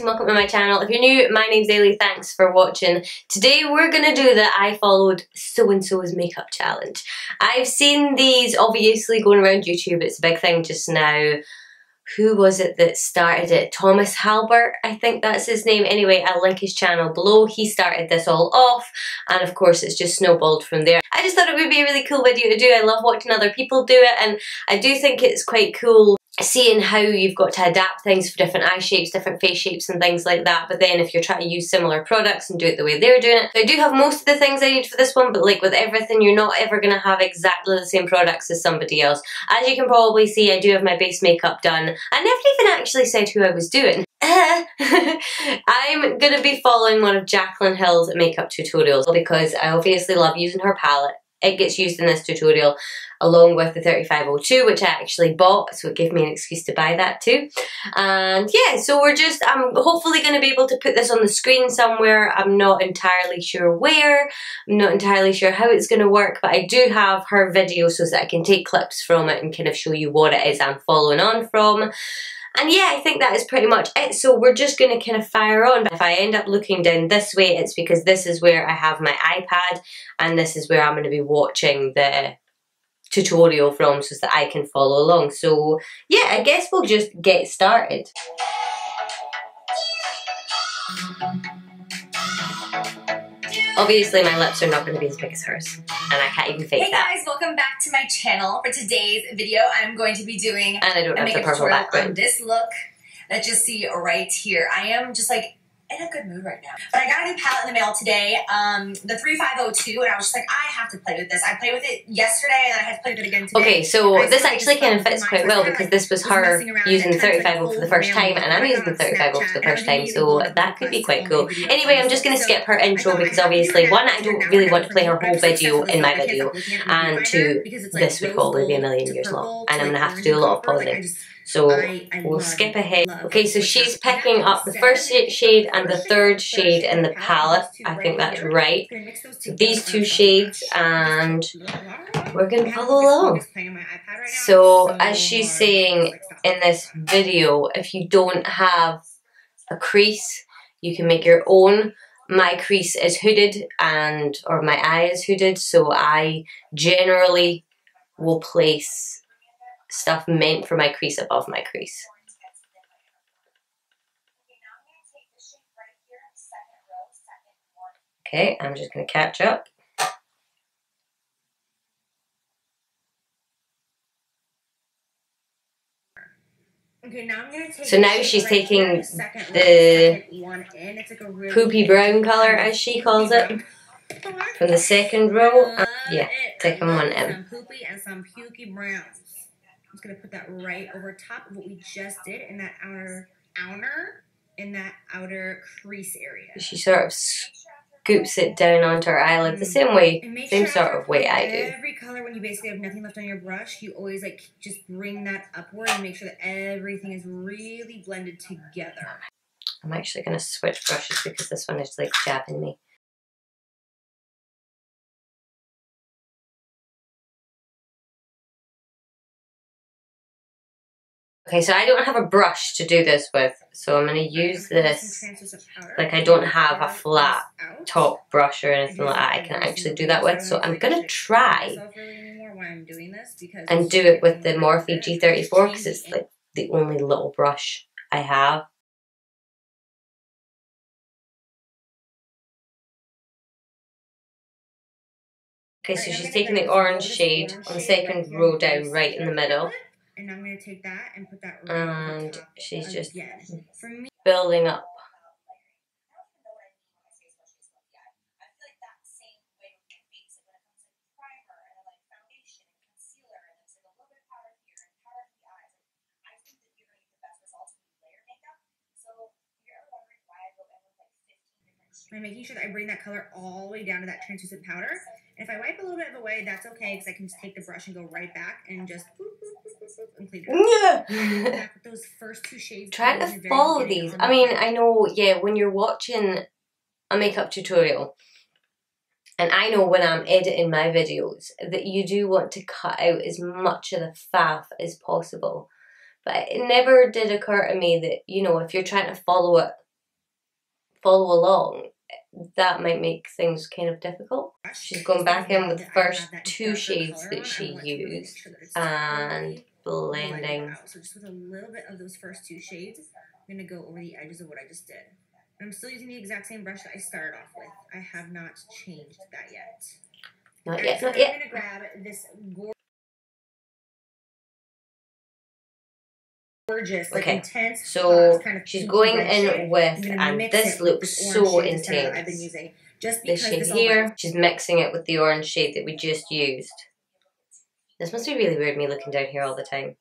and welcome to my channel. If you're new, my name's Ailey, thanks for watching. Today we're going to do the I followed so-and-so's makeup challenge. I've seen these obviously going around YouTube, it's a big thing just now. Who was it that started it? Thomas Halbert, I think that's his name. Anyway, I'll link his channel below. He started this all off, and of course it's just snowballed from there. I just thought it would be a really cool video to do. I love watching other people do it, and I do think it's quite cool seeing how you've got to adapt things for different eye shapes, different face shapes and things like that, but then if you're trying to use similar products and do it the way they're doing it. So I do have most of the things I need for this one, but like with everything, you're not ever going to have exactly the same products as somebody else. As you can probably see, I do have my base makeup done. I never even actually said who I was doing. I'm going to be following one of Jaclyn Hill's makeup tutorials because I obviously love using her palette. It gets used in this tutorial along with the 3502, which I actually bought, so it gave me an excuse to buy that too. And yeah, so I'm hopefully going to be able to put this on the screen somewhere. I'm not entirely sure where, I'm not entirely sure how it's going to work, but I do have her video so that I can take clips from it and kind of show you what it is I'm following on from. And yeah, I think that is pretty much it. So we're just going to kind of fire on. If I end up looking down this way, it's because this is where I have my iPad and this is where I'm going to be watching the tutorial from so that I can follow along. So yeah, I guess we'll just get started. Obviously my lips are not going to be as big as hers, and I can't even fake that. Hey guys, welcome back to my channel. For today's video, I'm going to be doing and I don't have the purple background on this look that you see right here. I am just like in a good mood right now. But I got a new palette in the mail today, the 3502, and I was just like, I have to play with this. I played with it yesterday, and then I had to play with it again today. Okay, so this actually kind of fits quite well because this was her using the 35 for the first time, and I'm using the 35 for the first time, so that could be quite cool. Anyway, I'm just going to skip her intro because obviously, one, I don't really want to play her whole video in my video, and two, this would probably be a million years long, and I'm going to have to do a lot of pausing. So we'll skip ahead. Okay, so she's picking up the first shade and the third shade in the palette. I think that's right. So these two shades, and we're going to follow along. So as she's saying in this video, if you don't have a crease, you can make your own. My crease is hooded or my eye is hooded, so I generally will place stuff meant for my crease above my crease. Okay, I'm just going to catch up. Okay, now I'm gonna take so now she's taking the poopy brown colour, as she calls it, from the second row. Yeah, taking one in. Some poopy and some pukey browns. I'm just gonna put that right over top of what we just did in that outer crease area. She sort of scoops it down onto her eyelid the same sort of way I do. Every color, when you basically have nothing left on your brush, you always like just bring that upward and make sure that everything is really blended together. I'm actually gonna switch brushes because this one is like jabbing me. Okay, so I don't have a brush to do this with, so I'm going to use this, like I don't have a flat top brush or anything like that I can actually do that with, so I'm going to try and do it with the Morphe G34 because it's like the only little brush I have. Okay, so she's taking the orange shade on the second row down right in the middle. And I'm going to take that and put that right over top. She's just building up. I'm making sure that I bring that color all the way down to that translucent powder. And if I wipe a little bit of it away, that's okay because I can just take the brush and go right back and just and clean it up. Yeah. Those first two shades. Trying to follow these. I mean, I know, yeah, when you're watching a makeup tutorial, and I know when I'm editing my videos that you do want to cut out as much of the faff as possible. But it never did occur to me that, you know, if you're trying to follow it follow along, that might make things kind of difficult. She's going back in with the first two shades that she used and blending. So just with a little bit of those first two shades, I'm going to go over the edges of what I just did. I'm still using the exact same brush that I started off with. I have not changed that yet. Not yet, so not yet. I'm going to grab this gorgeous, like intense. So kind of she's going in shade. with, and this looks so intense. I've been using just this shade here. She's mixing it with the orange shade that we just used. This must be really weird, me looking down here all the time.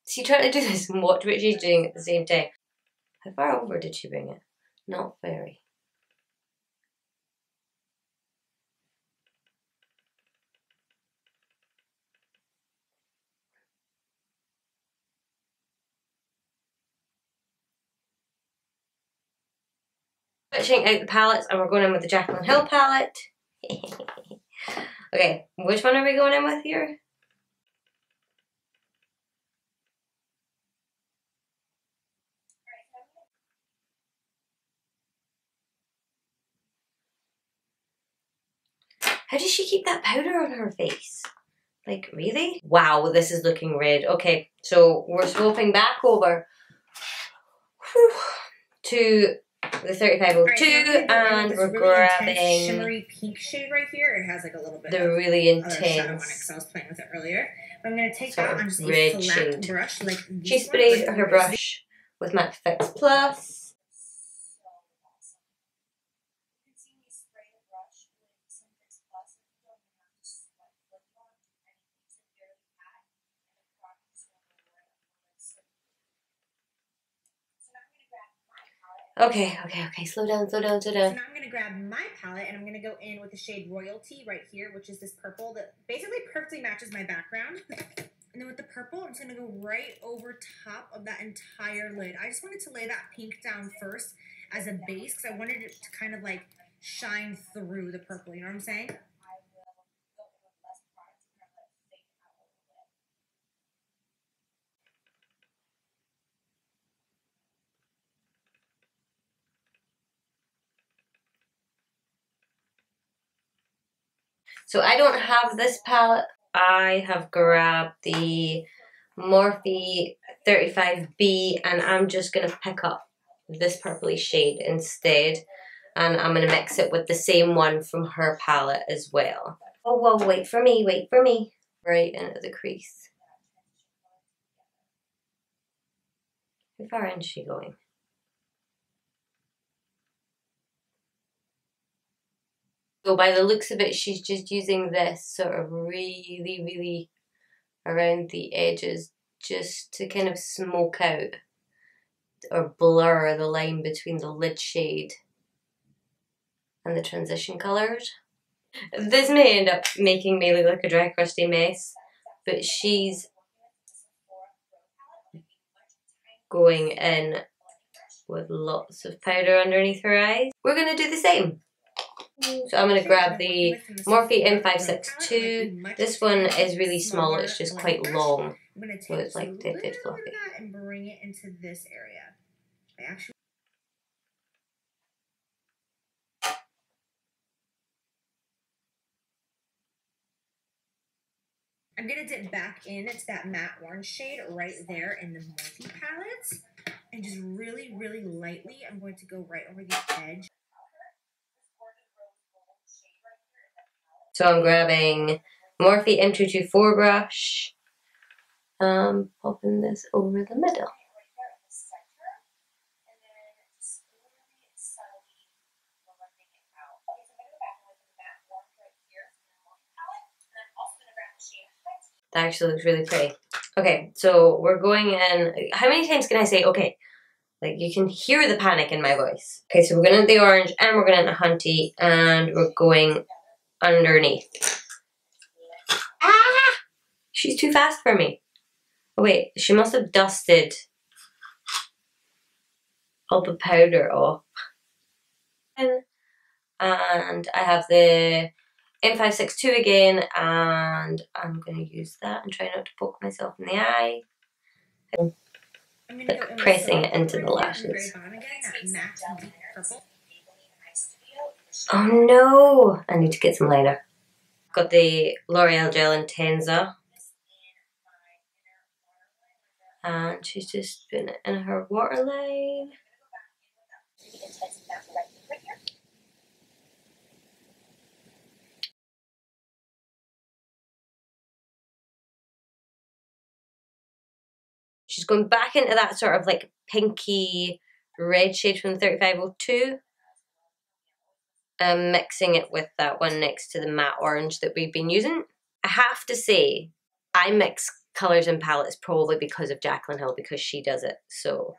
See, trying to do this and watch what she's doing at the same time. How far over did she bring it? Not very. Switching out the palettes, and we're going in with the Jaclyn Hill palette. Okay, which one are we going in with here? How does she keep that powder on her face? Like, really? Wow, this is looking red. Okay, so we're swapping back over to the 3502, and we're grabbing shimmery pink shade right here. It has like a little bit the really intense. I was playing with it earlier. But I'm going to take sort that of on just red a flat shade. brush. Like She sprayed her brush with Matte Fix Plus. Okay, slow down. So now I'm going to grab my palette and I'm going to go in with the shade Royalty right here, which is this purple that basically perfectly matches my background. And then with the purple, I'm just going to go right over top of that entire lid. I just wanted to lay that pink down first as a base because I wanted it to kind of like shine through the purple, you know what I'm saying? So I don't have this palette. I have grabbed the Morphe 35B, and I'm just going to pick up this purpley shade instead, and I'm going to mix it with the same one from her palette as well. Oh, whoa, wait for me. Right into the crease. How far in is she going? So by the looks of it, she's just using this sort of really around the edges just to kind of smoke out or blur the line between the lid shade and the transition colours. This may end up making me look like a dry crusty mess, but she's going in with lots of powder underneath her eyes. We're going to do the same. So I'm going to grab the Morphe M562. This one is really small, it's just quite long. So it's like dead fluffy. And bring it into this area. I'm going to dip back in to that matte orange shade right there in the Morphe palettes. And just really lightly, I'm going to go right over the edge. So I'm grabbing Morphe M224 brush, popping this over the middle. That actually looks really pretty. Okay, so we're going in. How many times can I say okay? Like, you can hear the panic in my voice. Okay, so we're going into the orange, and we're going into Hunty, and we're going underneath. Ah! She's too fast for me. Oh wait, she must have dusted all the powder off. And I have the M562 again, and I'm going to use that and try not to poke myself in the eye. I'm gonna go in with pressing it silver into the right here on lashes. very bottom again, that matte deep purple. Oh no! I need to get some liner. Got the L'Oreal Gel Intensa. And she's just putting it in her waterline. She's going back into that sort of like pinky red shade from the 3502. Mixing it with that one next to the matte orange that we've been using. I have to say, I mix colours and palettes probably because of Jaclyn Hill, because she does it, so.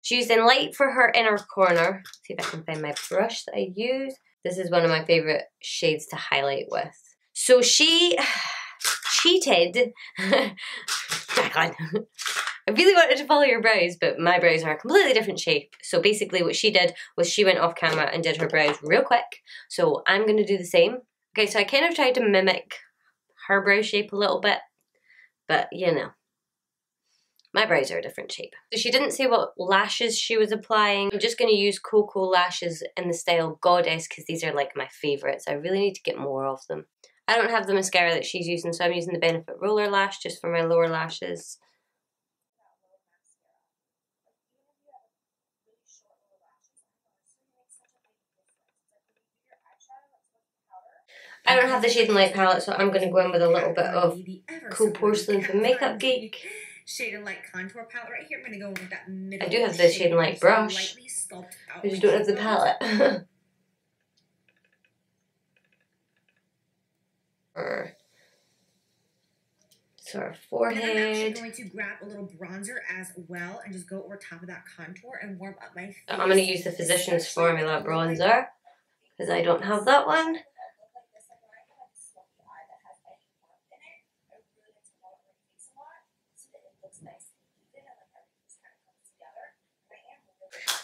She's in light for her inner corner. Let's see if I can find my brush that I use. This is one of my favourite shades to highlight with. So she cheated. Jaclyn. I really wanted to follow your brows, but my brows are a completely different shape. So basically what she did was she went off camera and did her brows real quick. So I'm going to do the same. Okay, so I kind of tried to mimic her brow shape a little bit. But, you know, my brows are a different shape. So she didn't say what lashes she was applying. I'm just going to use Cocoa lashes in the style Goddess because these are like my favourites. I really need to get more of them. I don't have the mascara that she's using, so I'm using the Benefit Roller Lash just for my lower lashes. I don't have the Shade and Light palette, so I'm going to go in with a little bit of Cool Porcelain from Makeup Geek. Shade and Light contour palette right here. I'm going to go with that middle. I do have the Shade and Light brush. I just don't have the palette. So our forehead. And I'm actually going to grab a little bronzer as well and just go over top of that contour and warm up my face. I'm going to use the Physicians Formula bronzer because I don't have that one.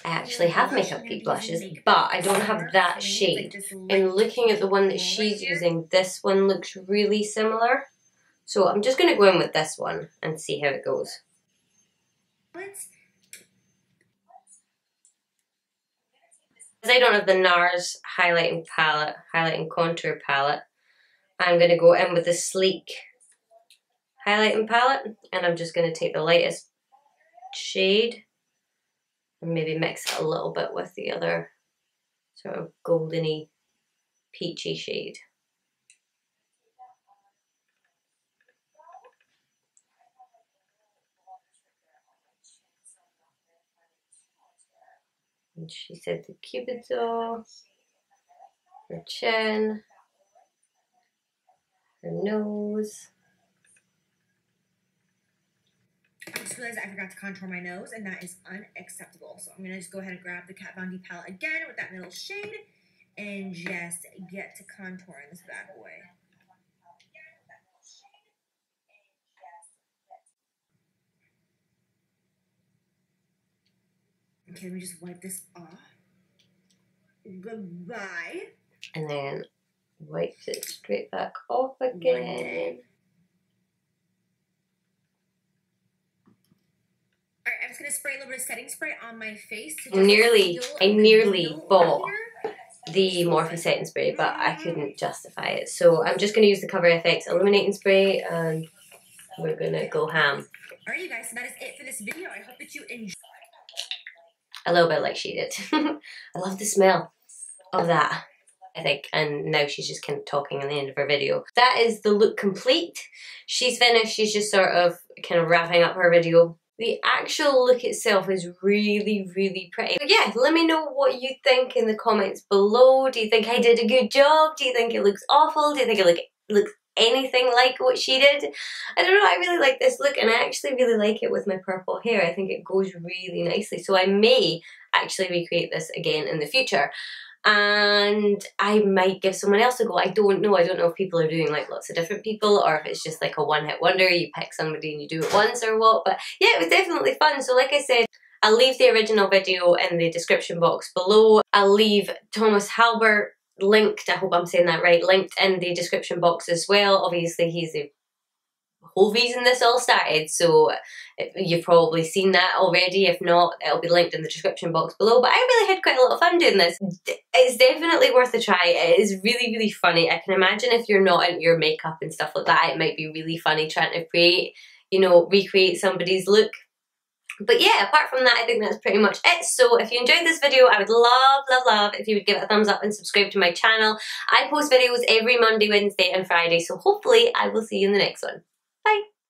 I actually have Makeup Geek blushes, but I don't have that shade. And looking at the one that she's using, this one looks really similar. So I'm just going to go in with this one and see how it goes. Because I don't have the NARS highlighting contour palette, I'm going to go in with the Sleek highlighting palette, and I'm just going to take the lightest shade and maybe mix it a little bit with the other sort of goldeny, peachy shade. And she said the Cupid's eye, her chin, her nose. I just realized I forgot to contour my nose, and that is unacceptable. So I'm going to just go ahead and grab the Kat Von D palette again with that middle shade and just get to contouring this bad boy. Okay, let me just wipe this off. Goodbye. And then wipe it straight back off again. Alright, I'm just going to spray a little bit of setting spray on my face. I nearly bought the Morphe setting spray, but I couldn't justify it. So I'm just going to use the Cover FX illuminating spray, and we're going to go ham. Alright, you guys, so that is it for this video. I hope that you enjoyed. A little bit like she did. I love the smell of that, I think. And now she's just kind of talking at the end of her video. That is the look complete. She's finished. She's just sort of kind of wrapping up her video. The actual look itself is really, really pretty. But yeah, let me know what you think in the comments below. Do you think I did a good job? Do you think it looks awful? Do you think it looks anything like what she did? I don't know, I really like this look, and I actually really like it with my purple hair. I think it goes really nicely, so I may actually recreate this again in the future, and I might give someone else a go. I don't know if people are doing like lots of different people, or if it's just like a one-hit wonder, you pick somebody and you do it once or what. But yeah, it was definitely fun. So like I said, I'll leave the original video in the description box below. I'll leave Thomas Halbert linked, I hope I'm saying that right, linked in the description box as well. Obviously he's the whole reason this all started, so you've probably seen that already. If not, it'll be linked in the description box below. But I really had quite a lot of fun doing this. It's definitely worth a try. It is really, really funny. I can imagine if you're not into your makeup and stuff like that, it might be really funny trying to create, you know, recreate somebody's look. But yeah, apart from that, I think that's pretty much it. So if you enjoyed this video, I would love, love, love if you would give it a thumbs up and subscribe to my channel. I post videos every Monday, Wednesday and Friday, so hopefully I will see you in the next one. Bye!